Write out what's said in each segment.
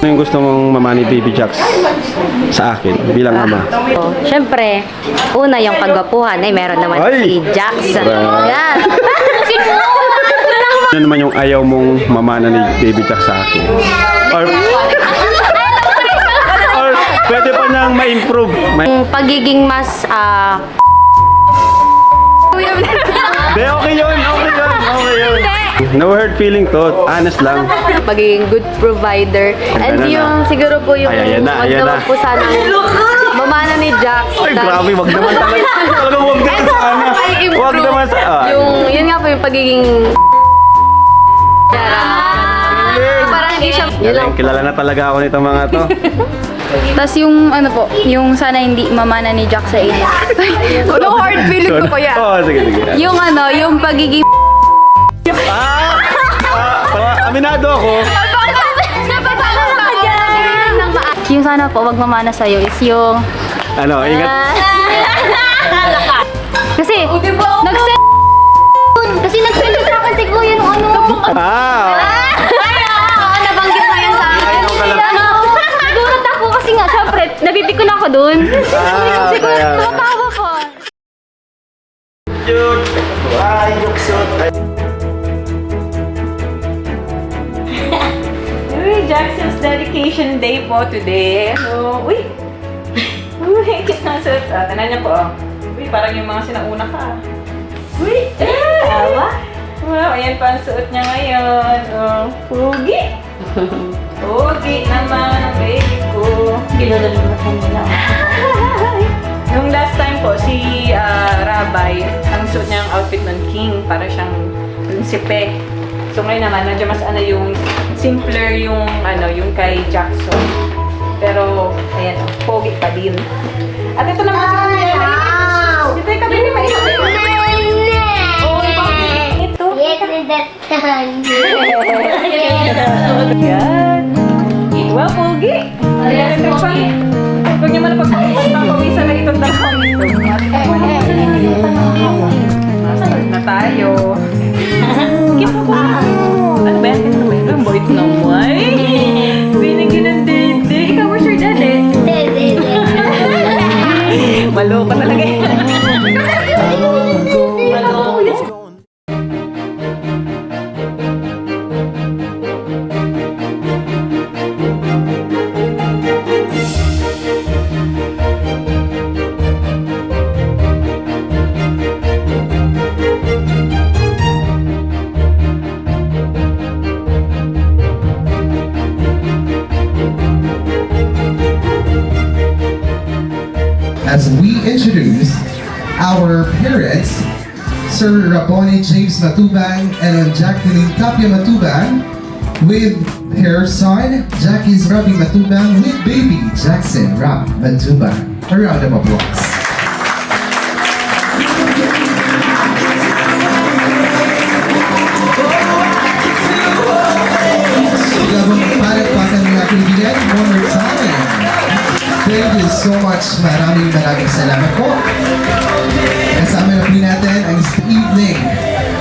Ano yung gusto mong mamani Baby Jax sa akin bilang ama? Siyempre, una yung kagwapuhan ay meron naman si Jax. Yan. Ano naman yung ayaw mong mamana ni Baby Jax sa akin? Or pwede pa niyang ma-improve. Yung pagiging mas Hindi, okay yun. No hurt feeling to. Honest lang. pagiging good provider. And yung siguro po yung ayan na. po sana mamana ni Jax. Ay, grabe, wag naman talaga. Talagang wag naman sana. Wag naman sa... Yun nga po yung pagiging parang hindi siya yun lang. Kilala na talaga ako nito mga to. Tapos yung ano po, yung sana hindi mamana ni Jack sa inyo. No hard feeling ko kuya. Oo, sige. Yung ano, yung pagiging Aminado ako. yung sana po wag mamana sa'yo is yung Ano, ingat. kasi nag-send kasi kuya nung ano. Nabanggit mo yan sa akin. Nagulat ako kasi nga syempre nabibig ko na ako dun. Siguro kaya. tumatawa ko. Jackson's dedication day po today. So, uy! Kinasuot. Tanan niya po. Uy, parang yung mga sinauna ka. Uy! Tawa! Wow, ayan pa ang suot niya ngayon. Pugi! Pugi naman ang baby ko. Kinululutan nila. Nung last time po, si Rabay, ang suot niyang outfit ng king, para siyang prinsipe. So ngayon naman, medyo mas yung simpler yung kay Jackson. Pero, ayan, pogi pa din. At ito naman si Kuya. Ito yung kabili may isa. Ito. Yan. Wow, pogi. Ayan, ito pa. Huwag niyo man pagpapawisan na itong dalawang ito. Masunod na tayo. Kip ako. Ano ba yan? Ito ba yun? Ang boy na mo. Ay! Binigyan ng dede. Ikaw, where's your dede? Malo ka talaga yan. As we introduce our parents, Sir Raboni James Matubang and Jacqueline Tapia Matubang, with her son, Jackie's Robbie Matubang, with baby Jackson Rob Matubang. A round of applause. Palakpakan ng aking biyan, one more time. Thank you so much. Maraming salamat po. Kasama na po natin ang evening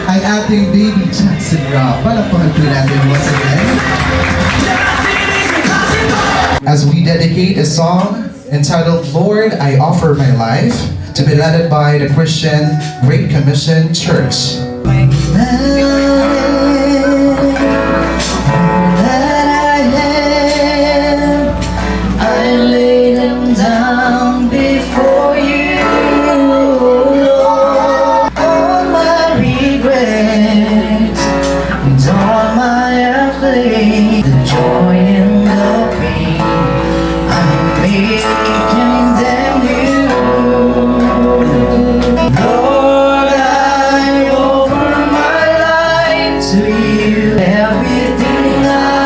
ay ating baby Jackson Rob. Palakpakan po natin once again. As we dedicate a song entitled Lord, I Offer My Life, to be led by the Christian Great Commission Church. Everything I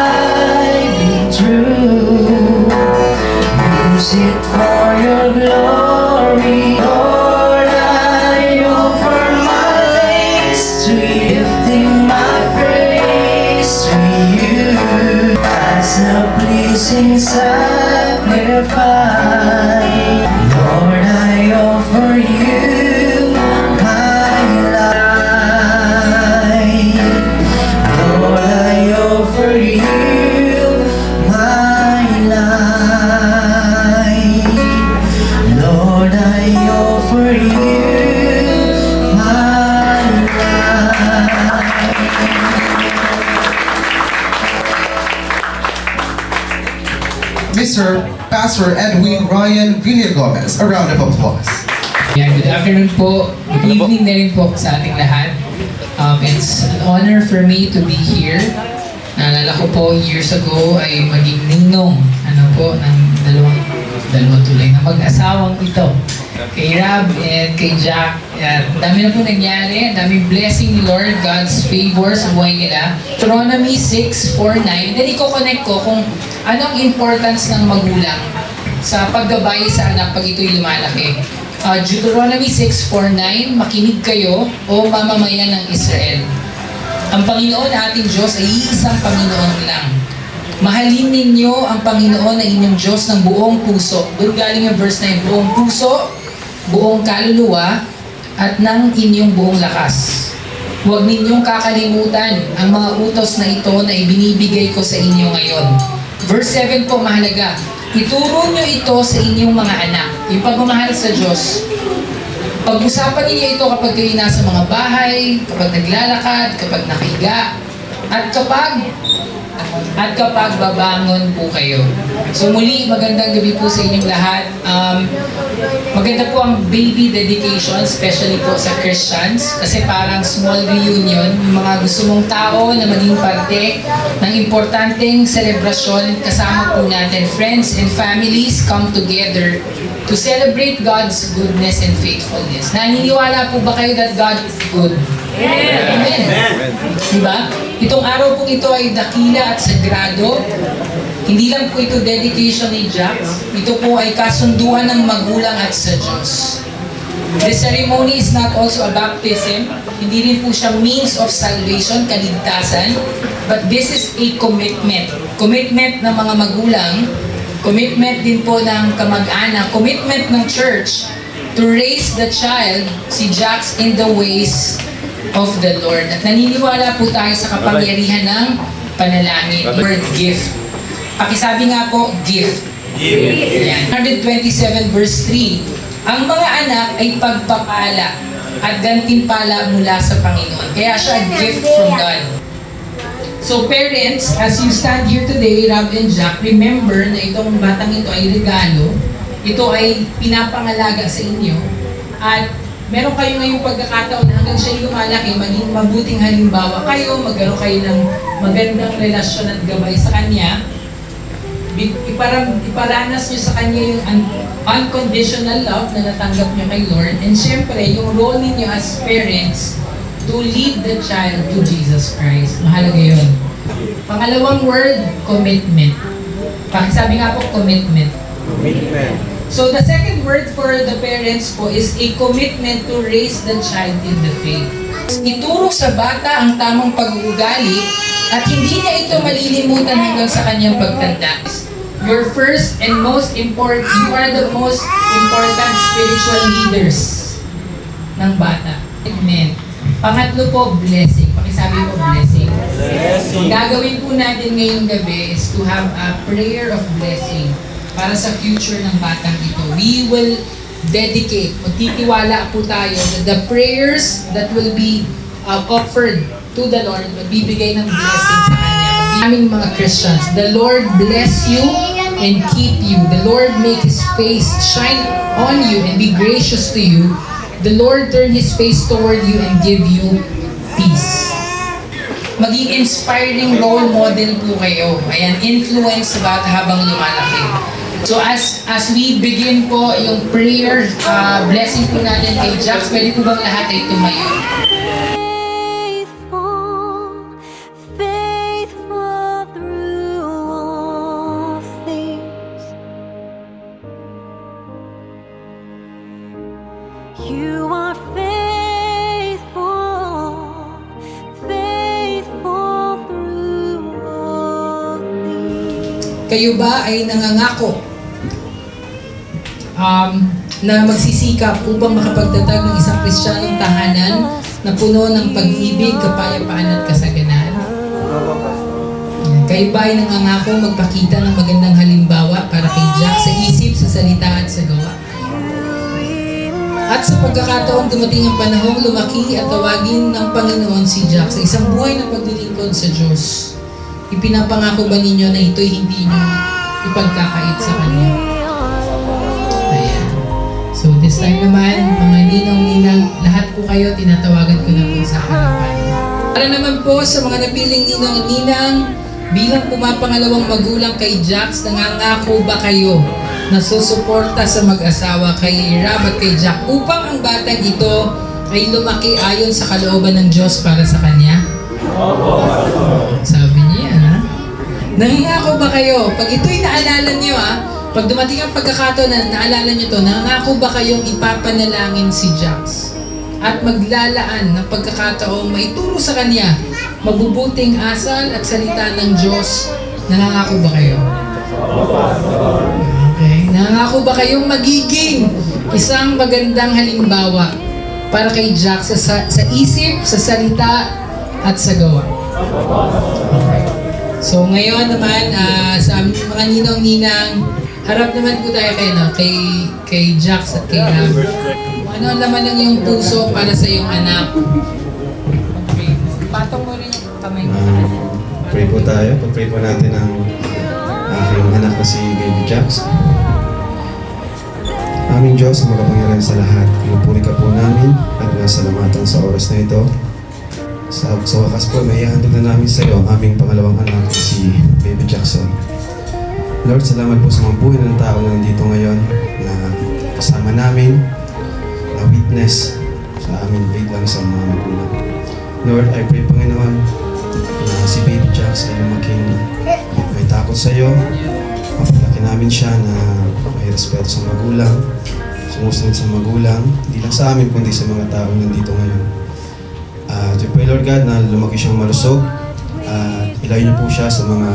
Mr. Pastor Edwin Ryan Villagomez. A round of applause. Yeah, good afternoon po. Good evening na rin po sa ating lahat. It's an honor for me to be here. Naalala ko po years ago ay maging ninong ng dalawang tulay na mag-asawang ito. Kay Rab and kay Jack. Ang dami na po nangyari. Ang daming blessing ni Lord, God's favor sa buhay nila. Deuteronomy 6:4-9. Then i-connect ko kung anong importance ng magulang sa paggabay sa anak pag ito'y lumalaki. Deuteronomy 6:4-9, makinig kayo o mamamayan ng Israel. Ang Panginoon na ating Diyos ay iisang Panginoon lang. Mahalin ninyo ang Panginoon na inyong Diyos ng buong puso. Doon galing yung verse na yun, buong puso, buong kaluluwa, at ng inyong buong lakas. Huwag ninyong kakalimutan ang mga utos na ito na ibinibigay ko sa inyo ngayon. Verse 7 po mahalaga. Ituro nyo ito sa inyong mga anak. Yung pagmamahal sa Diyos. Pag-usapan ninyo ito kapag kayo nasa mga bahay, kapag naglalakad, kapag nakahiga, at kapag babangon po kayo. So muli, magandang gabi po sa inyong lahat. Maganda po ang baby dedication, especially po sa Christians, kasi parang small reunion, yung mga gusto mong tao na maging parte ng importanteng selebrasyon, kasama po natin. Friends and families come together to celebrate God's goodness and faithfulness. Naniniwala po ba kayo that God is good? Amen. Diba? Itong araw po ito ay dakila at sagrado. Hindi lang po ito dedication ni Jack. Ito po ay kasunduan ng magulang at sa Diyos. The ceremony is not also a baptism. Hindi rin po siya means of salvation, kaligtasan. But this is a commitment. Commitment ng mga magulang. Commitment din po ng kamag-anak. Commitment ng church to raise the child, si Jax, in the ways of the Lord. At naniniwala po tayo sa kapangyarihan ng panalangin. Word gift. Pakisabi nga po, gift. Yan. 127 verse 3. Ang mga anak ay pagpapala at gantimpala mula sa Panginoon. Kaya siya gift from God. So parents, as you stand here today, Rob and Jack, remember na itong batang ito ay regalo. Ito ay pinapangalaga sa inyo. At meron kayo ngayong pagkakataon na hanggang siya lumalaki, maging mabuting halimbawa kayo, magkaroon kayo ng magandang relasyon at gabay sa Kanya. Iparanas nyo sa Kanya yung unconditional love na natanggap nyo kay Lord. And syempre, yung role ninyo as parents to lead the child to Jesus Christ. Mahalaga yun. Pangalawang word, commitment. Pakisabi nga po, commitment. So the second word for the parents po is a commitment to raise the child in the faith. Ituro sa bata ang tamang pag-uugali at hindi niya ito malilimutan hanggang sa kanyang pagtanda. Your first and most important, you are the most important spiritual leaders ng bata. Amen. Pangatlo po, blessing. Pakisabi po, blessing. Ang gagawin po natin ngayong gabi is to have a prayer of blessing para sa future ng batang ito. We will dedicate, magtitiwala po tayo that the prayers that will be offered to the Lord, magbibigay ng blessing sa Kanya. Aming mga Christians, the Lord bless you and keep you. The Lord make His face shine on you and be gracious to you. The Lord turn His face toward you and give you peace. Maging inspiring role model po kayo. Ayan, influence sa bata habang lumalaki. So as we begin po yung prayer, blessing po natin kay Jax, pwede po bang lahat ay tumayo? Faithful through all things. You are faithful, faithful through all things. Kayo ba ay nangangako na magsisikap upang makapagtatag ng isang Kristiyanong tahanan na puno ng pag-ibig, kapayapaan at kasaganan? Kayo ba ay nangangako magpakita ng magandang halimbawa para kay Jack sa isip, sa salita at sa gawa? At sa pagkakataong dumating ang panahong lumaki at tawagin ng Panginoon si Jack sa isang buhay na paglilingkod sa Diyos, ipinapangako ba ninyo na ito'y hindi nyo ipagkakait sa Kanya? Ayan. So this time naman, mga ninong-ninang, lahat po kayo, tinatawagan ko na po sa harapan. Para naman po sa mga napiling ninong-ninang, bilang pumapangalawang magulang kay Jax, nangangako ba kayo na susuporta sa mag-asawa kay Rab at kay Jack upang ang batang ito ay lumaki ayon sa kalooban ng Diyos para sa kanya? Sabi niya, ha? Nangangako ba kayo? Pag ito'y naalala niyo, pag dumating ang pagkakataon na naalala niyo to, nangangako ba kayong ipapanalangin si Jax at maglalaan ng pagkakataong maituro sa kanya mabubuting asal at salita ng Diyos? Nangangako ba kayo? Okay. Nangangako ba kayong magiging isang magandang halimbawa para kay Jax sa isip, sa salita, at sa gawa? Okay. So ngayon naman, sa mga ninong-ninang, harap naman po tayo kay Jax at kay Rab. Ano ang laman ng iyong puso para sa iyong anak? Okay. Patong mo rin yung kamay mo sa kanya. Pray po tayo. Pag-pray po natin ang aking anak na si Baby Jax. Aming Diyos, makapangyarihan sa lahat, pinupuri ka po namin at nasalamatan sa oras na ito. Sa wakas po, may ihandog na namin sa iyo ang aming pangalawang anak na si Baby Jackson. Lord, salamat po sa mga buhay ng tao na nandito ngayon na kasama namin, na witness sa aming biglang sa mga magulang. Lord, I pray, Panginoon, na si Baby Jax ay lumaking may takot sa iyo. Mapalaki namin siya na may respeto sa magulang, sumusunod sa magulang, hindi lang sa amin kundi sa mga tao nandito ngayon. I pray, Lord God, na lumaki siyang malusog at ilayo niyo po siya sa mga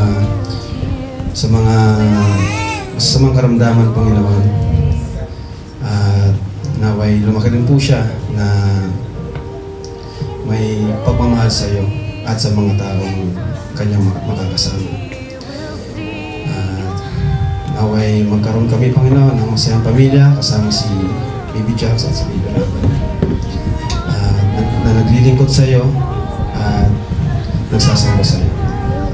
masasamang karamdaman, Panginoon. At naway lumaki rin po siya na may pagmamahal sa iyo at sa mga taong kanyang makakasama. Naway magkaroon kami, Panginoon, ng masayang pamilya kasama si Baby Jax at si Baby Rab na naglilingkod sa iyo at nagsasamba sa iyo.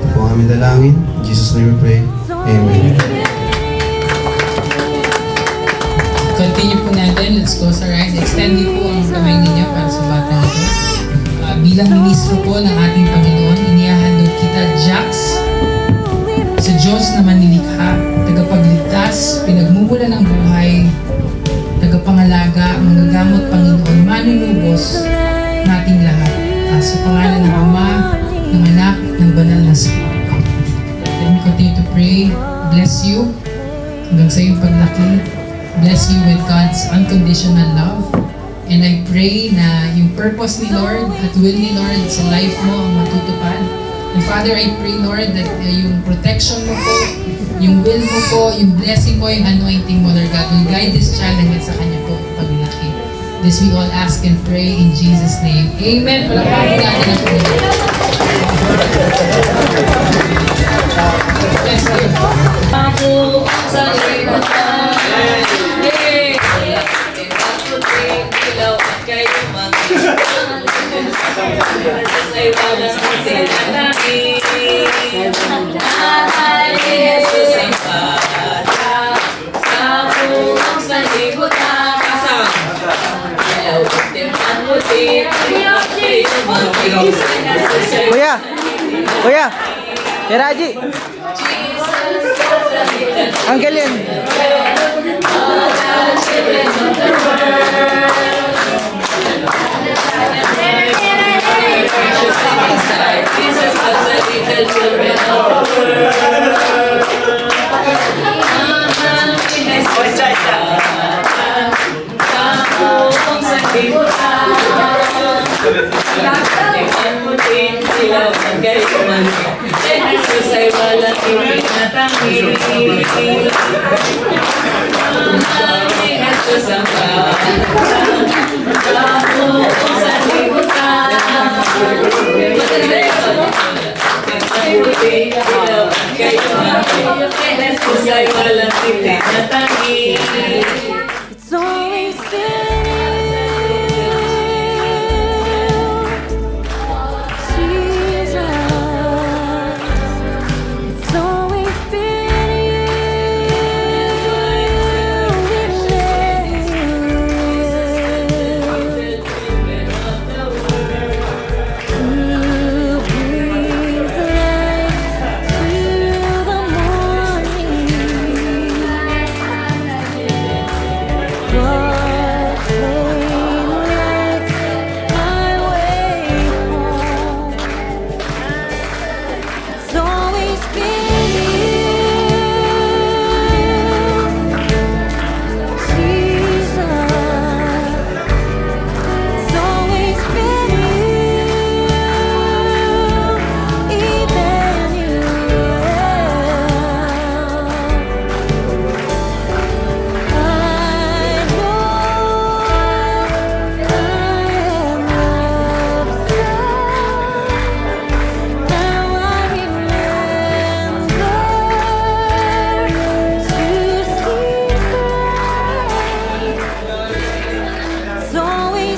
Ito po ang aming dalangin. In Jesus' name we pray. Amen. Continue po natin. Let's close our eyes. Extend din po ang kamay ninyo para sa batang ito. Bilang ministro po ng ating Panginoon, inihahandog kita, Jax, sa Diyos na manilikha, tagapagligtas, pinagmumula ng buhay, tagapangalaga, manggagamot, Panginoon, manunubos nating lahat. Sa pangalan ng Ama, ng Anak, ng Banal na Espiritu. Let me continue to pray. Bless you hanggang sa iyong paglaki. Bless you with God's unconditional love. And I pray na yung purpose ni Lord at will ni Lord sa life mo ang matutupad. And Father, I pray, Lord, that yung protection mo po, yung will mo po, yung blessing mo, yung anointing mo, Lord God, will guide this child hanggang sa kanya po paglaki. This we all ask and pray in Jesus' name. Amen. Palakpakan natin ang Panginoon. Bless you. Ako sa libutan, maputing ilaw at kayo mag-iwan. Ay walang sinatangin, mahal ni Jesus ang bata. Sa buong sanlibutan, ilaw at maputing ilaw at kayo mag-iwan. Kuya! Kay Raji! Ang galing! Jesus loves the little children of the world. Happiness is a buong sanlibutan. Maputing ilaw at kayo mag-iwan. Jesus ay walang itinatanggi. Mahal ni Jesus ang bata. Sa buong sanlibutan. Maputing ilaw at kayo mag-iwan. Jesus ay walang itinatanggi. It's always been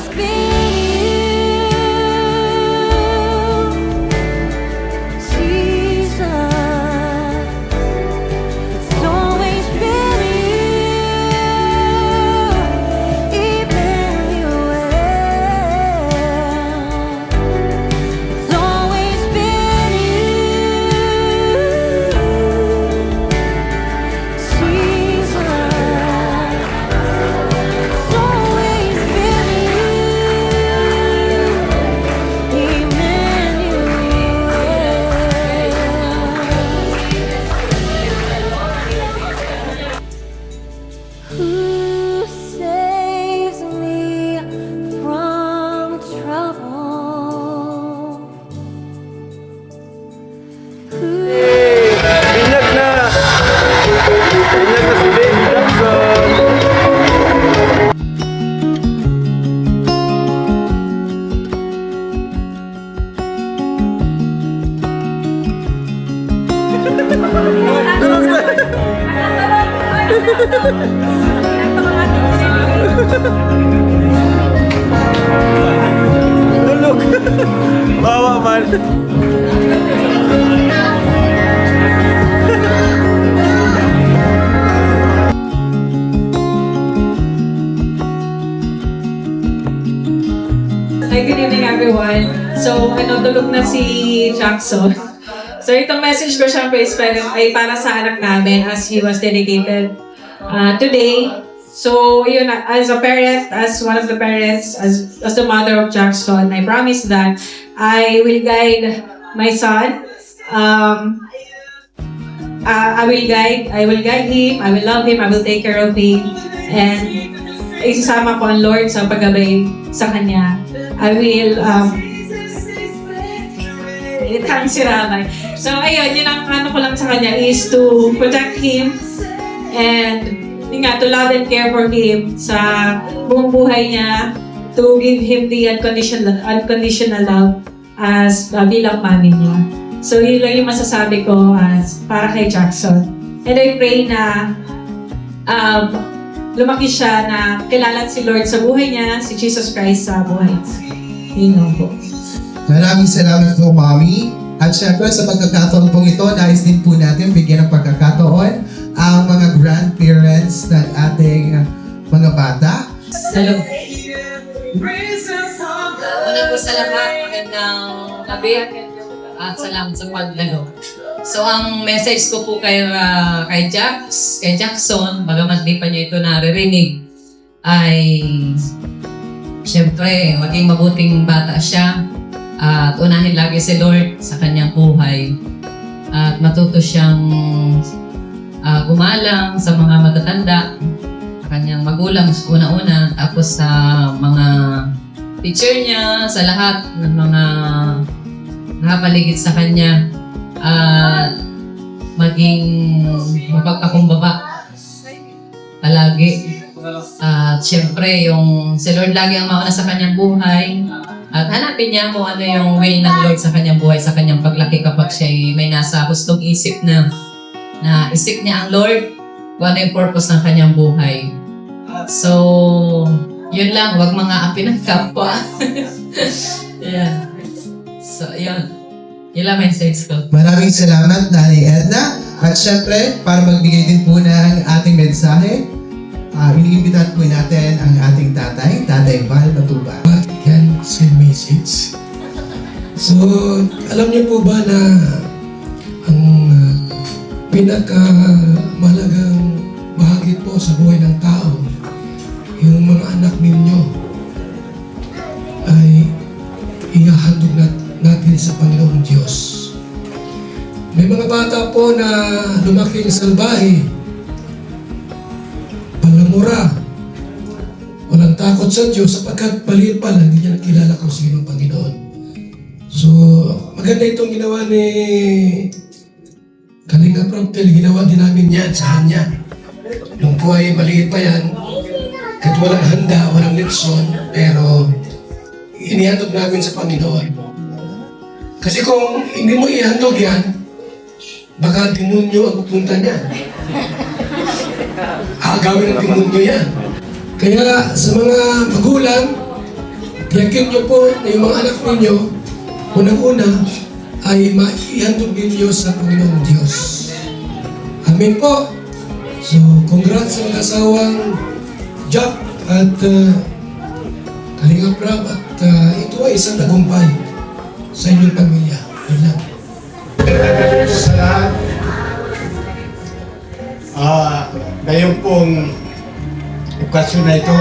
always been you, Jesus. It's always been you, Emmanuel. It's always been you, Jesus. It's always been you, Emmanuel. Who saves me from trouble? Binyag na si Baby Jackson. Tulog na. Tulog. Bawa man. Hi, good evening everyone. So, tulog na si Jackson. So, itong message ko syempre ay para sa anak namin as he was dedicated today. So, yun, as a parent, as one of the parents, as the mother of Jackson, I promise that I will guide my son. I will guide him, I will love him, I will take care of him, and isasama ko ang Lord sa paggabay sa kanya. I will itang si Ramay. So ayun, yun ang ano ko lang sa kanya is to protect him and yun nga, to love and care for him sa buong buhay niya, to give him the unconditional love as bilang mami niya. So yun lang yung masasabi ko as para kay Jackson. And I pray na lumaki siya na kilala si Lord sa buhay niya, si Jesus Christ sa buhay niya. Yun lang po. Maraming salamat po, Mami. At syempre sa pagkakataon pong ito, nais din po natin bigyan ng pagkakataon ang mga grandparents ng ating mga bata. Hello. Una po sa lahat, magandang gabi at salamat sa pagdalo. So ang message ko po kay Jackson, bagamat di pa niya ito naririnig, ay siyempre maging mabuting bata siya at unahin lagi si Lord sa kanyang buhay at matuto siyang gumalang sa mga matatanda, sa kanyang magulang una-una, tapos sa mga teacher niya, sa lahat ng mga nakapaligid sa kanya at maging mapagpakumbaba palagi. At syempre, yung si Lord lagi ang mauna sa kanyang buhay at hanapin niya kung ano yung will ng Lord sa kanyang buhay, sa kanyang paglaki kapag siya may nasa hustong isip na isip niya ang Lord kung ano yung purpose ng kanyang buhay. So, yun lang, wag mga api ng kapwa. Yeah. So, yun. Yun lang message ko. Maraming salamat, Nanay Edna. At syempre, para magbigay din po ng ating mensahe, iniimbitahan po natin ang ating Tatay Val Matuba. Yan sa message. So, alam niyo po ba na ang pinakamalagang bahagi po sa buhay ng tao, yung mga anak ninyo ay ihahandog natin sa Panginoong Diyos. May mga bata po na lumaking salbahe, palamura, walang takot sa Diyos sapagkat maliit pa lang, hindi niya nakilala kung sino ang Panginoon. So, maganda itong ginawa ni Kalinga Promptel, ginawa din namin yan sa kanya. Nung po ay maliit pa yan, kahit walang handa, walang leksyon, pero inihandog namin sa Panginoon. Kasi kung hindi mo ihandog yan, baka demonyo ang pupunta niya. Agawin ng demonyo yan. Kaya sa mga magulang, tiyakin niyo po na yung mga anak ninyo, unang-una, ay maihandog ninyo sa Panginoong Diyos. Amen po. So, congrats sa mag-asawang Jack at Kalinga Prab at ito ay isang tagumpay sa inyong pamilya. Yun lang. Sa lahat, ngayon pong okasyon na ito,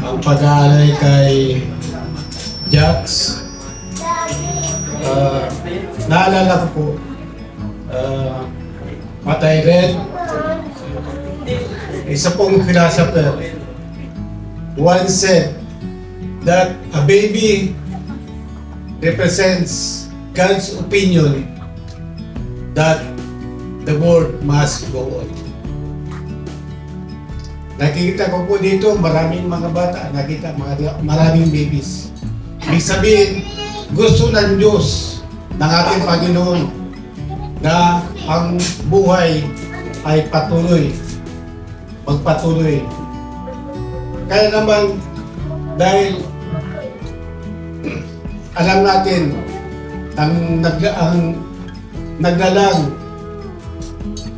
ang pag-aalay kay Jax, naalala ko po, Matay Red, isa pong philosopher, once said that a baby represents God's opinion that the world must go on. Nakikita ko po dito maraming mga bata, nakita maraming babies. Ibig sabihin, gusto ng Diyos ng ating Panginoon na ang buhay ay patuloy, magpatuloy. Kaya naman, dahil alam natin ang naglalang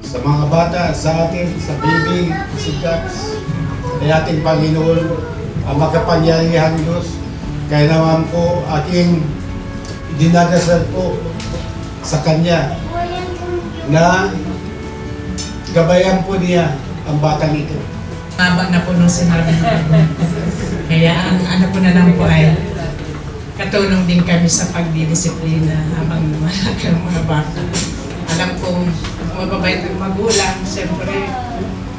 sa mga bata, sa atin, sa baby, si Jax, ay ating Panginoon, ang makapangyarihan Diyos. Kaya naman po, aking dinadasal po sa Kanya na gabayan po niya ang batang ito. Haba na po nung sinabi niyo. Kaya ang ano po na lang po ay katulong din kami sa pagdidisiplina habang malaki ang mga bata. Alam kong mababait ng magulang, siyempre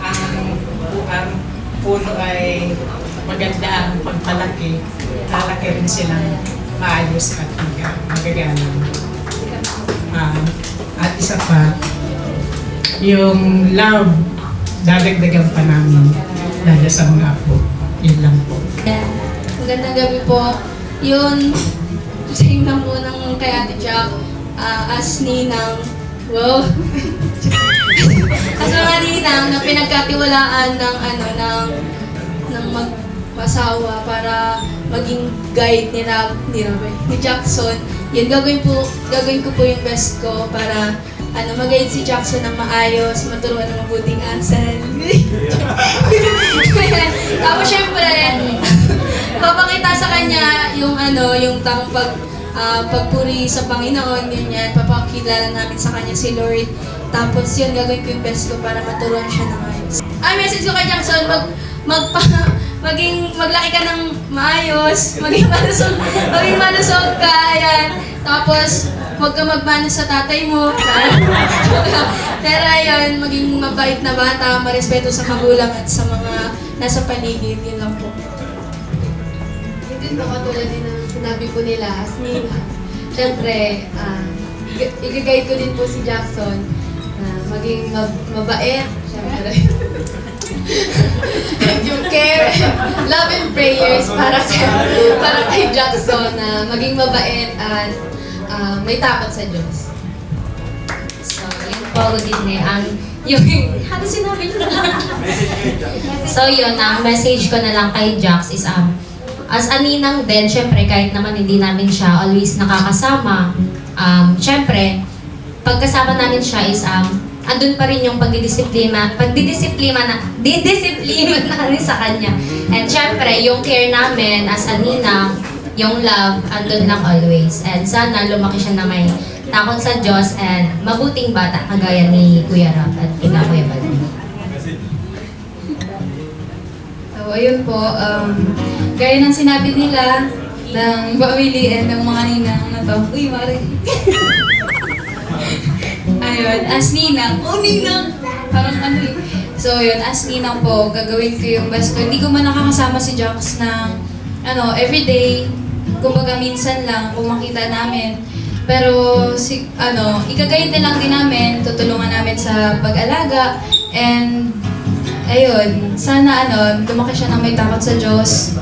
ang puno ay maganda ang pagpalaki. Lalaki rin silang maayos at magagalang. At isa pa, yung love, dadagdagan pa namin dahil sa mga apo. Yun lang po. Magandang gabi po. Yun, same lang po ng kay Ate Jack, as ninang, wow. As mga ninang na pinagkatiwalaan ng mag-asawa para maging guide ni Jackson. Yun, gagawin ko po yung best ko para mag-guide si Jackson ng maayos, maturuan ng mabuting asal. Tapos syempre, papakita sa kanya yung tamang pagpuri sa Panginoon, ganyan. Papakilala namin sa kanya si Lord. Tapos yun, gagawin ko yung best ko para maturuan siya ng maayos. Message ko kay Jackson, maglaki ka ng maayos, maging malusog ka, ayan. Tapos, huwag ka magmano sa tatay mo. Pero ayun, maging mabait na bata, marespeto sa magulang at sa mga nasa paligid, yun lang po. Hindi po katulad din ng sinabi po nila, as nila. Siyempre, i-guide ko din po si Jackson na maging mabait, siyempre. Yung care, love and prayers para kay Jackson na maging mabait at may takot sa Diyos. So, yun po, good evening. Ano sinabi niyo? So, yun, ang message ko na lang kay Jax is, as a ninang din, syempre, kahit naman hindi namin siya always nakakasama, syempre, pagkasama namin siya is, andun pa rin yung pagdidisiplina namin sa kanya. And syempre, yung care namin as a ninang, yung love, andun lang always. And sana lumaki siya na may takot sa Diyos and mabuting bata kagaya ni Kuya Rap at Kuya Bal. So, ayun po, gaya ng sinabi nila ng pamilian ng mga ninang na to. Uy, Mari. Ayun, as ninang. Oh, ninang! Parang So, yun, as ninang po, gagawin ko yung best ko. Hindi ko man nakakasama si Jax ng everyday. Kumbaga, minsan lang, kung makita namin. Pero, ikagayad na lang din namin, tutulungan namin sa pag-alaga. And, ayun, sana, lumaki siya ng may takot sa Diyos.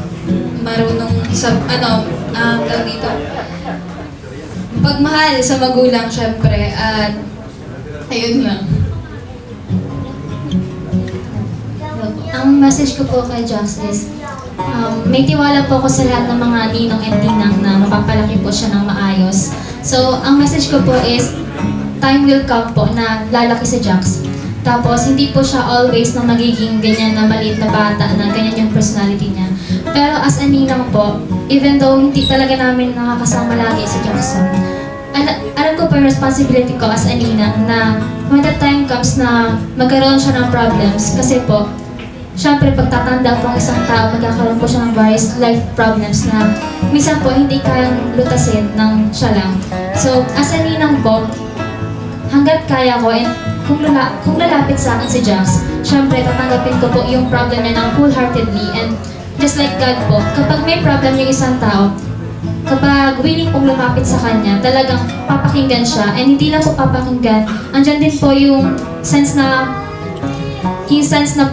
Marunong sa, tawag dito. Pagmahal sa magulang, syempre. At, ayun lang. Ang message ko po kay Jax is, May tiwala po ako sa lahat ng mga ninong and ninang na mapapalaki po siya ng maayos. So, ang message ko po is, time will come po na lalaki si Jax. Tapos, hindi po siya always na magiging ganyan na maliit na bata na ganyan yung personality niya. Pero as a ninang po, even though hindi talaga namin nakakasama lagi si Jackson, alam ko po yung responsibility ko as a ninang na when the time comes na magkaroon siya ng problems, kasi po, syempre pagtatanda po ang isang tao, magkakaroon po siya ng various life problems na minsan po hindi kayang lutasin ng siya lang. So, as a ninang po, hanggat kaya ko, and kung lalapit sa akin si Jax, syempre tatanggapin ko po yung problem niya ng wholeheartedly, and just like God po, kapag may problem yung isang tao, kapag willing pong lumapit sa kanya, talagang papakinggan siya, and hindi lang po papakinggan, andyan din po yung sense na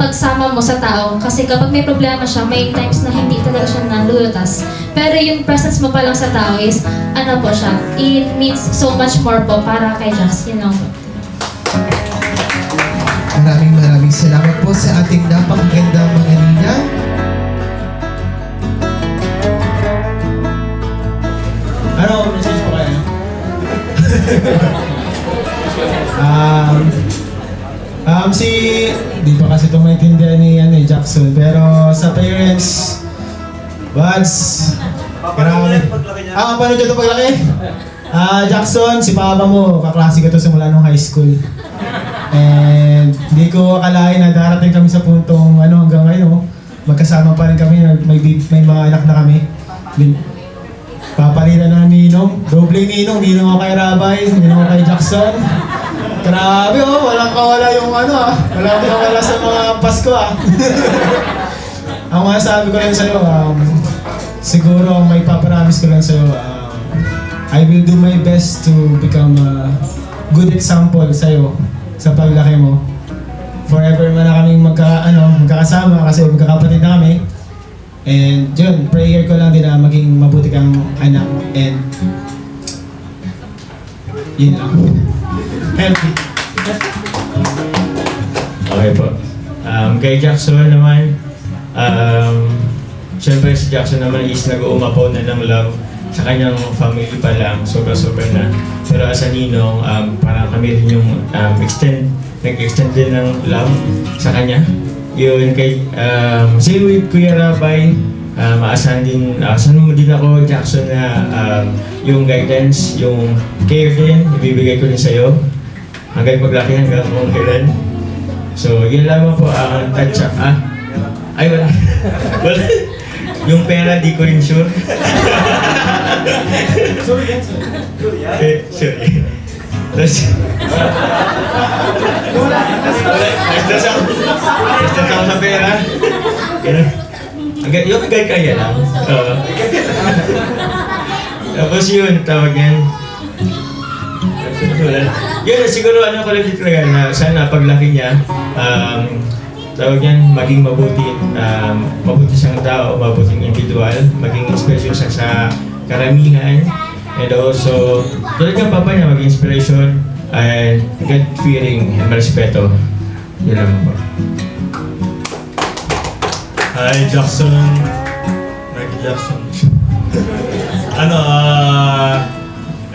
pagsama mo sa tao, kasi kapag may problema siya, may times na hindi talaga siya nalulutas. Pero yung presence mo pa lang sa tao is, ano po siya, it means so much more po para kay Jax, you know. Maraming salamat po sa ating napakagandang mga ninang. Ano, message ko kayo? Di pa kasi ito maintindihan ni Jackson, pero sa parents, Buds, grabe. Paano dyan ito paglaki? Jackson, si papa mo, kaklase ko ito simula nung high school. And di ko akalain na darating kami sa puntong hanggang ngayon, magkasama pa rin kami, may mga anak na kami. Papalitan na ng ninong, doble ninong ako kay Rabay, ninong ako kay Jackson. Grabe walang kawala yung walang kawala sa mga Pasko Ang masasabi ko lang sa'yo, siguro may papromise ko lang sa'yo, I will do my best to become a good example sa'yo sa paglaki mo. Forever man na kaming magkakasama kasi magkakapatid na kami. And yun, prayer ko lang din na maging mabuti kang anak, and yun lang. Healthy. Okay po. Kay Jackson naman, syempre si Jackson naman is nag-uumapaw na ng love sa kanyang family pa lang, sobra-sobra na. Pero as a ninong, parang kami rin yung nag-extend din ng love sa kanya. Yun, same with Kuya Rabay, aasahan mo din ako, Jackson, na yung guidance, yung care din, ibibigay ko din sa'yo. Hanggang paglaki, hanggang kung kailan. So, yun lamang po ang touch up. Ay, wala. Wala. Yung pera, di ko rin sure. Sorry. Sorry. Tapos, Basta ako sa pera. Yung kaya lang. Tapos yun, tawag yan. Yun, siguro ko lang dito na sana paglaki niya, tawag yan, maging mabuti siyang tao, mabuting individual, maging inspiration siya sa karamihan. And also, tulad ng papa niya, maging inspiration and God-fearing and respeto. Yun lang po. Hi, Jackson. Michael Jackson.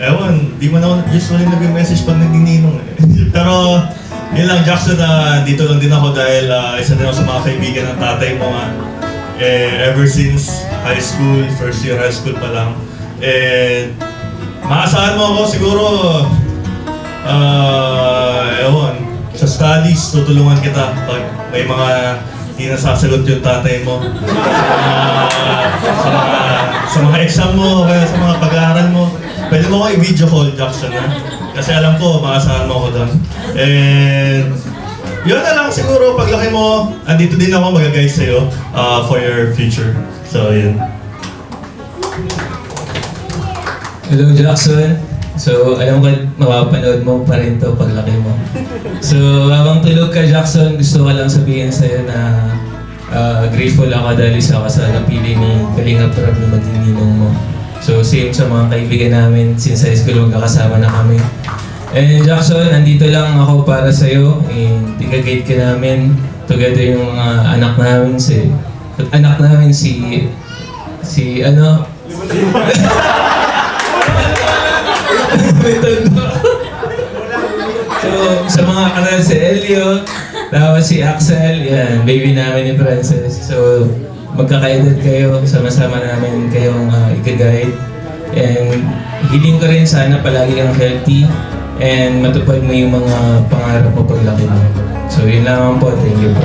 Ewan, di man ako usually nag-message pag nagninong Pero, yun lang, Jackson, dito lang din ako dahil isa din ako sa mga kaibigan ng tatay mo ever since high school, first year high school pa lang. And maasahan mo ako siguro, sa studies, tutulungan kita pag may mga hindi nasasagot yung tatay mo. Sa mga exam mo, kaya sa mga pag-aaral mo. Pwede mo ako i-video call, Jackson, kasi alam ko, maasahan mo ako doon. And yun na lang siguro, paglaki mo, andito din ako mag-guide sa'yo for your future. So, yun. Hello, Jackson. So, alam ko mapapanood mo pa rin to paglaki mo. So, habang tulog ka, Jackson, gusto ko lang sabihin sa'yo na grateful ako dahil isa ka sa napili ni Kalinga Prab na maging ninong mo. So, same sa mga kaibigan namin, since high school magkakasama na kami. And Jackson, nandito lang ako para sa'yo. And tika-guide ka namin. Together yung mga anak namin, si anak namin si ano, so, sa mga kanal si Elio, tapos si Axel, yan, baby namin ni Frances. So, magkakaedad kayo, sama-sama namin kayong i-guide. And hiling ko rin sana palagi kang healthy and matupad mo yung mga pangarap mo paglaki mo. So, yun lang po. Thank you po.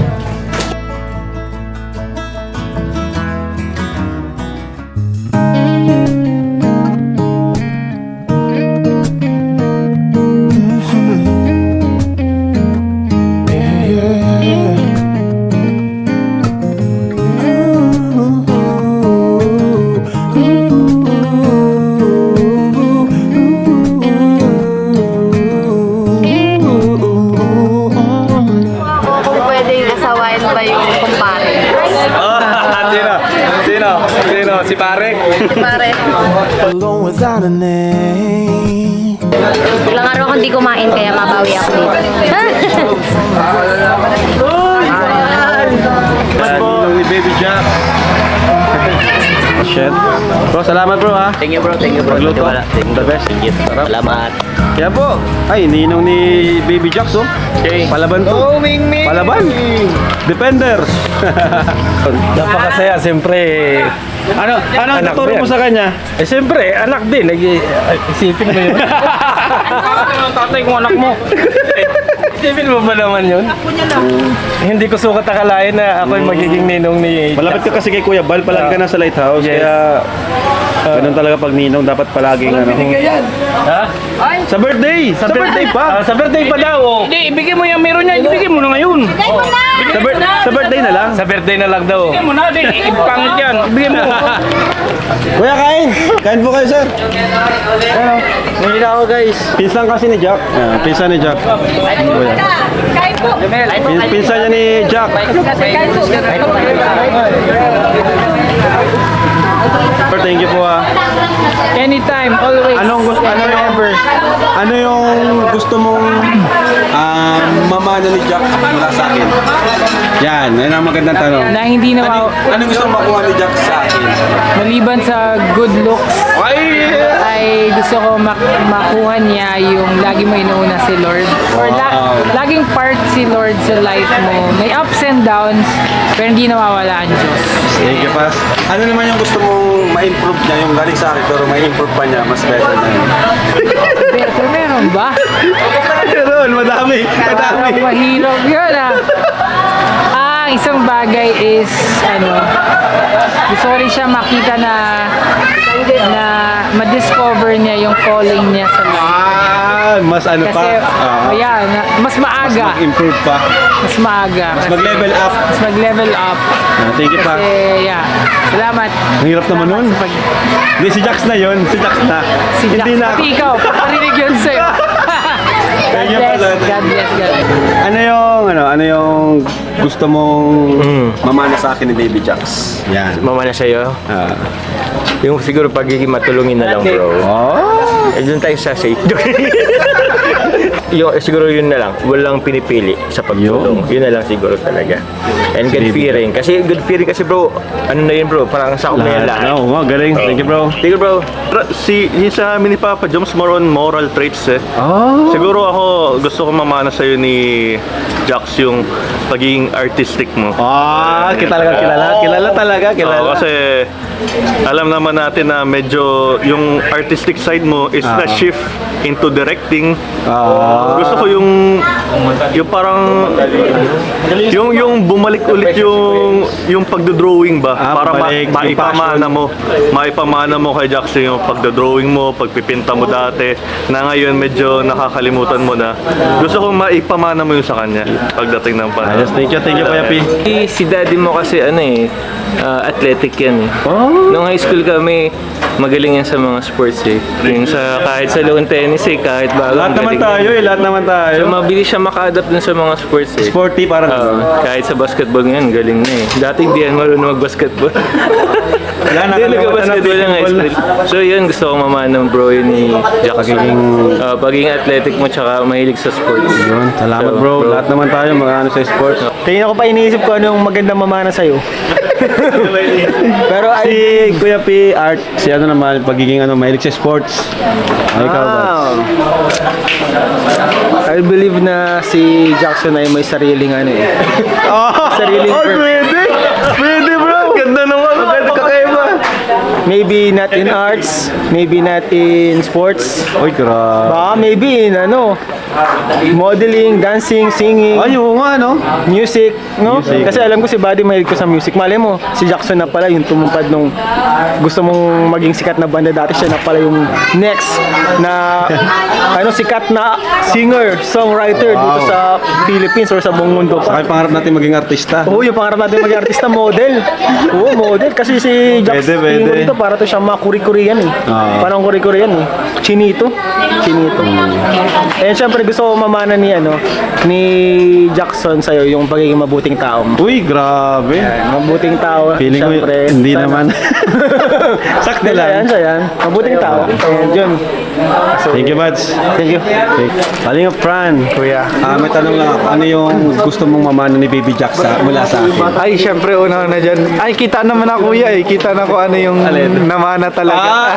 Kung pwedeng asawain ba yung kumpare? Sino? Si Parek? Si pare. Ilang araw akong di kumain kaya mabawi ako dito. Ni Baby Jack. Shit. Bro, salamat bro ha. Thank you bro. Magluto. The best. Sarap. Salamat. Kaya po, ay, ninong ni Baby Jack so. Okay. Palaban to. Oh, Ming. Palaban. Defenders. Napakasaya, siyempre. Ano Anak tuturo din. mo sa kanya? Siyempre, anak din. Isipin mo yun. Tatay kong anak mo. Isipin mo ba naman yun? Hindi ko sukat akalain na ako yung magiging ninong ni Malapit ka kasi kay Kuya Bal, palagi ka na sa lighthouse. Yes. Kaya, ganun talaga pag ninong, dapat palaging ano. Ha? Sa birthday! Sa birthday pa! Sa birthday pa daw. Oh. Hindi, ibigay mo yung meron niya. Ibigay mo na ngayon. Sa birthday na lang? Sa birthday na lang daw. Ibigay mo na. Pangit yan. Ibigay mo. Kuya, kain! Kain po kayo, sir! Ano? Hindi na ako, guys. Pinsan kasi ni Jack. Pinsan ni Jack. Kuya. Kain po. Pinsan niya ni Jack. Kain po. Thank you po ah. Anytime, always. Ano yung gusto mong mamana ni Jack mula sa akin? Yan ang magandang tanong. Na hindi na Anong gusto mong makuha ni Jack sa akin? maliban sa good looks, ay gusto ko makuha niya yung lagi mo inuuna si Lord. Or laging part si Lord sa life mo. May ups and downs, pero hindi nawawala ang Diyos. Thank you, Pas. Ano naman yung gusto mong ma-improve niya, yung galing sa akin, pero ma-improve pa niya, mas better na yun? Pero meron ba? Meron, madami. Mahirap yun Ang isang bagay is, gusto ko rin siya makita na ma-discover niya yung calling niya sa life. Mas Kasi, mas maaga. Mas mag-improve pa. Mas maaga. Mas mag-level up. Mas mag-level up. Thank you, Pa. Kasi, salamat. Ang hirap naman nun. Hindi, si Jax na yun. Si Jax na. Hindi na Pati ikaw, paparinig yun sa'yo. God bless. Ano yung gusto mong mamana sa akin ni Baby Jax? Yan. Mamana sa'yo? Yung siguro pagiging matulungin na lang, bro. Doon tayo sa safe. Siguro yun na lang. Walang pinipili sa pagtulong. Yun na lang siguro talaga. And God-fearing. Kasi God-fearing kasi, bro, ano na yun, bro? Parang sakop na yan lahat. Oo, galing. Thank you, bro. Thank you, bro. Yung sa amin ni Papa Joms, more on moral traits eh. Siguro ako, gusto ko mamana sa'yo ni Jax yung pagiging artistic mo. Kilala talaga. Kasi alam naman natin na medyo yung artistic side mo is na shift into directing. Gusto ko yung parang yung bumalik ulit yung pagdo-drawing ba para maipamana mo kay Jax yung pagdo-drawing mo, pagpipinta mo dati na ngayon medyo nakakalimutan mo na. Gusto ko maipamana mo yun sa kanya pagdating ng panahon. Thank you, Kuya P. Si daddy mo kasi athletic yan eh. Nung high school kami, magaling yan sa mga sports eh. Yung sa, kahit sa lawn tennis eh, kahit bago. Lahat naman tayo eh, lahat naman tayo. So mabilis siya maka-adapt dun sa mga sports eh. Sporty parang kahit sa basketball ngayon, galing na eh. Dati hindi yan marunong mag-basketball. Wala na, Hindi nag-basketball ng high school. So yun, gusto ko mamana ng bro yun ni Jackson. Pagiging athletic mo tsaka mahilig sa sports. Yun, salamat bro. Lahat naman tayo mag-ano sa sports. Tingin ako pa iniisip ko anong magandang mamana sa'yo. Pero si Kuya P, Art, si ano naman, pagiging ano, mahilig sa sports. Ikaw ba? I believe na si Jackson ay may sariling ano eh. Sariling pwede! Pwede bro! Ganda naman! Maganda kakaiba! Maybe not in arts, maybe not in sports. Uy, grabe. Baka maybe in ano, modeling, dancing, singing. Ay, oo nga, no? Music, no? Music. Kasi alam ko si Buddy mahilig ko sa music. Malay mo, si Jackson na pala yung tumupad nung gusto mong maging sikat na banda dati. Siya na pala yung next na ano, sikat na singer, songwriter dito sa Philippines or sa buong mundo pa. Saka yung pangarap natin maging artista. Oo, yung pangarap natin maging artista, model. Oo, model. Kasi si Jackson, Pwede. tingin ko dito, para to siyang mga kuri-kurian eh. Parang kuri-kurian eh. Chinito. Eh, syempre gusto ko mamana ni Jackson sa'yo yung pagiging mabuting tao. Uy, grabe. Mabuting tao. Feeling ko syempre, hindi naman. Sakto lang. Siya yan. Mabuting tao. And yun. So, Thank you, Buds. Thank you. Kalinga Fran. Kuya. May tanong lang ako. Ano yung gusto mong mamana ni Baby Jack mula sa akin? Ay, syempre una na dyan. Ay, kita naman ako kuya eh. Kita na ko ano yung namana talaga.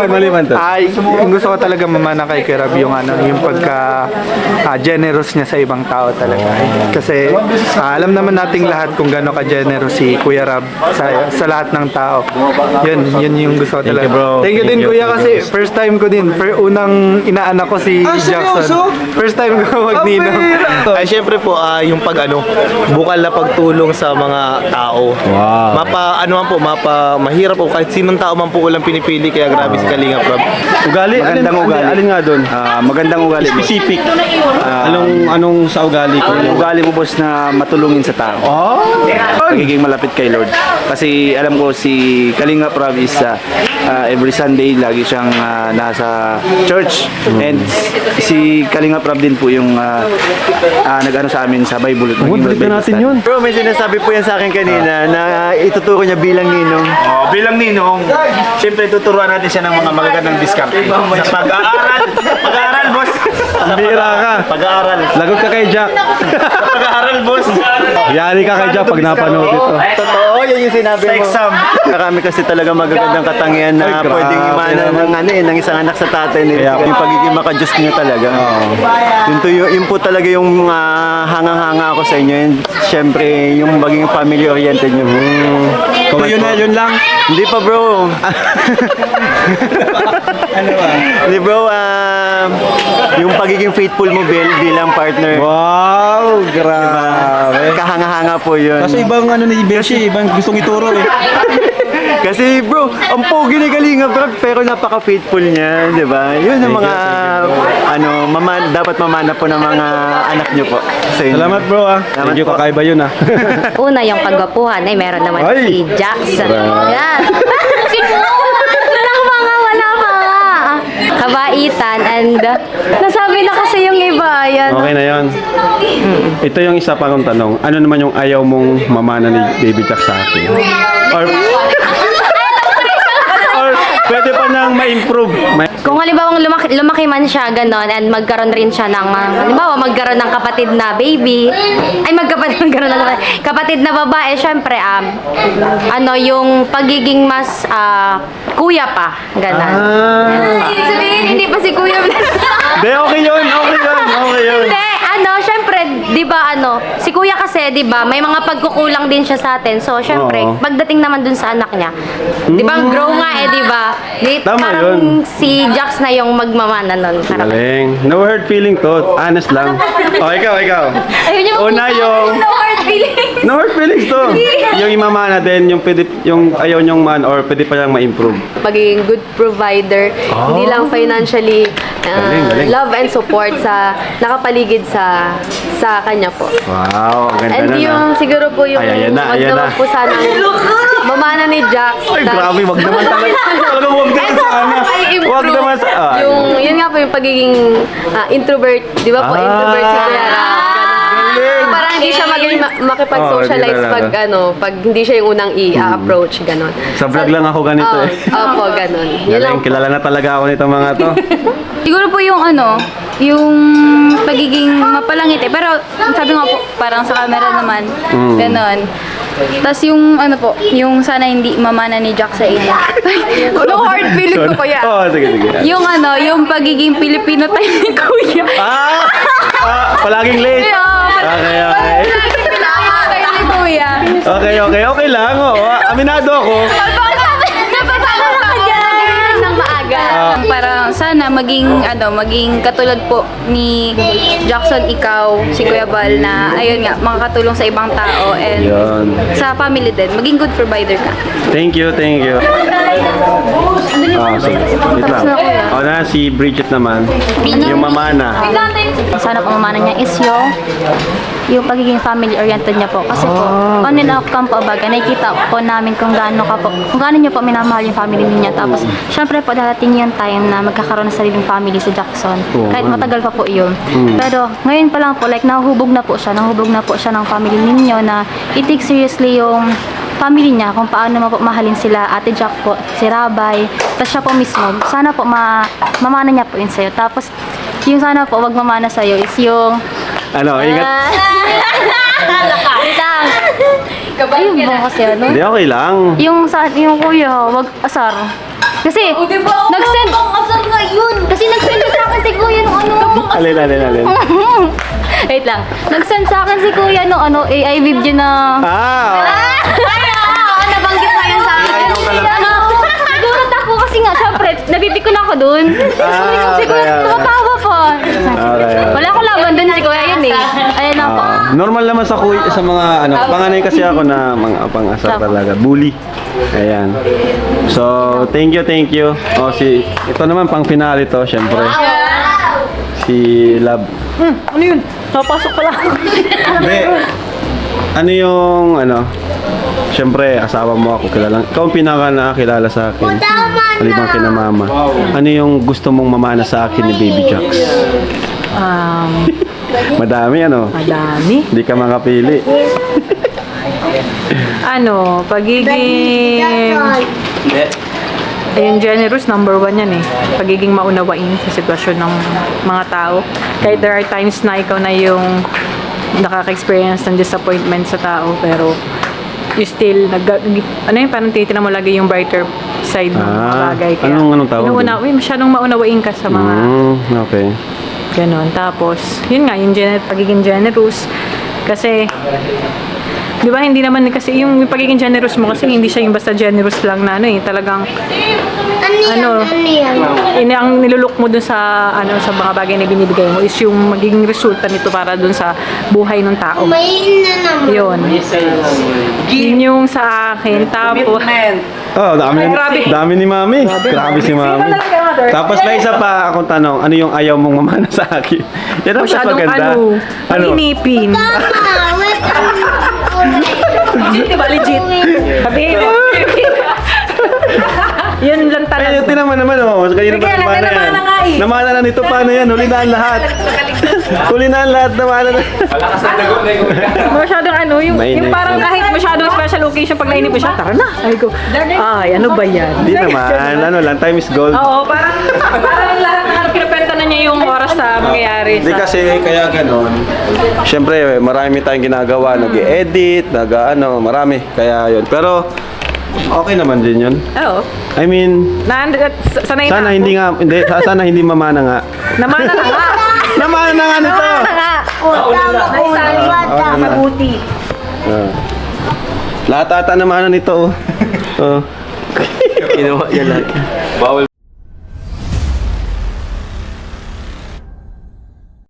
Maliban to. Ay, yung gusto ko talaga mamana kay Kirab yung ano, yung pagka generous niya sa ibang tao talaga. Kasi alam naman nating lahat kung gaano ka generous si Kuya Rab sa lahat ng tao. Yun yung gusto ko talaga. Thank you din kuya kasi first time ko din. Unang inaanak ko si Jackson. First time ko magninong. Ay syempre po yung bukal na pagtulong sa mga tao. Wow. Mahirap po kahit sinong tao man po walang pinipili kaya grabe si Kalinga Prab. Magandang ugali. Alin nga doon? Magandang ugali. Specific. Anong sa ugali ko? Yung ugali mo boss na matulungin sa tao. Pagiging malapit kay Lord. Kasi alam ko si Kalinga Prab is every Sunday lagi siyang nasa church. And si Kalinga Prab din po yung nag-ano sa amin sa Bible. Balikan natin yun. Bro, may sinasabi po yan sa akin kanina na ituturo niya bilang ninong. Bilang ninong, siyempre tuturuan natin siya ng mga magagandang diskarte. Sa pag-aaral, boss. Bira ka. Pag-aaral. Lagot ka kay Jack. Pag-aaral, boss. Yari ka kay Jack pag napanood ito. Totoo, yan yung sinabi mo. Sa exam. Kami kasi talaga magagandang katangian na pwedeng imana ng isang anak sa tatay nila. Yung pagiging makajust niya talaga. Yun po talaga yung hangang-hanga ako sa inyo. And syempre, yung maging family-oriented nyo. Kung yun lang? Hindi pa bro. Hindi bro, yung pagiging faithful mo bilang partner. Wow, grabe. Kahanga-hanga po yun. Kasi ibang ni Beshi, ibang gustong ituro eh. Kasi bro, ang pogi ni Kalinga bro, pero napaka-faithful niya, di ba? Yun ang mga, dapat mamana po ng mga anak niyo po. Salamat bro Thank you, kakaiba yun Una, yung pagwapuhan ay meron naman si Jackson. Yan. Wala mga. Kabaitan and nasabi na kasi yung iba. Yan. Okay na yun. Ito yung isa pa kong tanong. Ano naman yung ayaw mong mamana ni Baby Jack sa akin? Or pwede pa nang ma-improve. Kung halimbawa lumaki man siya ganon and magkaroon rin siya ng halimbawa magkaroon ng kapatid na baby ay magkaroon ng kapatid na babae, syempre yung pagiging mas kuya pa ganon. Sabihin hindi pa si kuya. Okay yun. Hindi, syempre, 'di ba si kuya kasi 'di ba, may mga pagkukulang din siya sa atin. So, syempre, pagdating naman dun sa anak niya, 'di ba, grow nga 'di ba? Tama yun. Si Jax na yung magmamana nun. Galing. No hard feeling to. Honest lang. Ikaw. Ayun yung Una yung no hard feelings. No hard feelings to. Yung imamana din, yung ayaw nyong man or pwede pa lang ma-improve. Pagiging good provider, hindi lang financially, Galing. love and support sa nakapaligid sa kanya po. Wow, ang ganda And na. yung siguro po yung Ayan na. po sana mamana ni Jax. Ay, grabe, wag naman talaga. Talagang wag naman sana. Wag naman sa... Yun nga po yung pagiging introvert. Di ba po, introvert si Kuya Rab. Parang hindi siya maging makipag-socialize pag hindi siya yung unang i-approach, ganon. Sa vlog lang ako ganito eh. Opo, ganon. Yun lang. Galing, kilala na talaga ako nito mga to. Siguro po yung yung pagiging mapalangit eh. Pero sabi nga po, parang sa camera naman, ganon. Tapos yung yung sana hindi mamana ni Jack sa inyo. No hard feeling ko kuya. Oo, sige. Yung yung pagiging Filipino type ni Kuya. Palaging late. Okay. Palaging Filipino type ni Kuya. Okay lang. Aminado ako. Parang sana maging katulad po ni Jackson, ikaw, si Kuya Bal na ayun nga makakatulong sa ibang tao and sa family din. Maging good provider ka. Thank you. Sige. Wait lang. Na si Bridget naman. Yung mamana. Sana po mamana niya is yung pagiging family-oriented niya po. Kasi po, on and off cam po baga, nakikita po namin kung gaano niyo po minamahal yung family niya. Tapos, syempre po, darating yung time na magkakaroon ng sariling family si Jackson. Kahit matagal pa po yun. Pero, ngayon pa lang po, like, nahuhubog na po siya ng family ninyo na i-take seriously yung family niya, kung paano mo po mahalin sila, Ate Jack po, si Rabay, tapos siya po mismo. Sana po, mamana niya po yun sa'yo. Tapos, yung sana po, wag mamana sa'yo is yung Ingat. Ayun ba kasi Hindi, okay lang. yung kuya, wag asar. Kasi, nag-send asar ngayon. Kasi nag-send sa akin si kuya nung Alin. Wait lang. Nag-send sa akin si kuya nung AI video na... nabanggit na yun sa akin. Nagulat ako kasi nga, syempre, napipiko na ako dun. Si kuya, tumatawa po. Wala ko laban dun si kuya yun eh. Ayan na po. Normal naman sa mga panganay kasi ako na mga pang-asar talaga. Bully. Ayan. So, thank you. Ito naman pang finale to, syempre. Si Love. Ano yun? Napasok pala. Hindi. Syempre, asawa mo ako, kilala. Ikaw ang pinaka nakakilala sa akin. Malibang kina mama. Ano yung gusto mong mamana sa akin ni Baby Jax? Madami. Hindi ka makapili. Pagiging... Ayun, generous, number 1 yan eh. Pagiging maunawain sa sitwasyon ng mga tao. Kahit there are times na ikaw na yung nakaka-experience ng disappointment sa tao, pero you still, parang tinitingnan mo lagi yung brighter side ng mga bagay. Kaya, anong tawag? Masyadong maunawain ka sa mga... Okay. Ganon. Tapos, yun nga, yung pagiging generous. Kasi, di ba, hindi naman kasi yung pagiging generous mo kasi hindi siya yung basta generous lang na talagang ang nilulok mo dun sa sa mga bagay na binibigay mo is yung magiging resulta nito para dun sa buhay ng tao. Yun yung sa akin. Tapos dami ni Mami. Grabe si Mami. Tapos may isa pa akong tanong, ano yung ayaw mong mamana sa akin? Yan ang mas maganda. Paninipin. Legit, diba? Legit. Sabihin mo. Yun lang talaga. Tinan mo naman, kanina pa namana yan. Namana na nito, paano yan? Huli na ang lahat. Namana na. Masyadong yung parang kahit masyadong special occasion pag nainip mo siya, tara na. Ano ba yan? Hindi naman, time is gold. Oo, parang lahat ng pinapenta na niya yung oras sa mangyayari. Hindi kasi kaya ganon. Siyempre, marami tayong ginagawa, nag-edit, marami. Kaya yun. Pero, okay naman din yun. Oo. I mean, sana hindi mamana nga. Namana na nga. Namana na nga nito. Mabuti. Lahat ata namana nito. Kinuha yan lahat. Bawal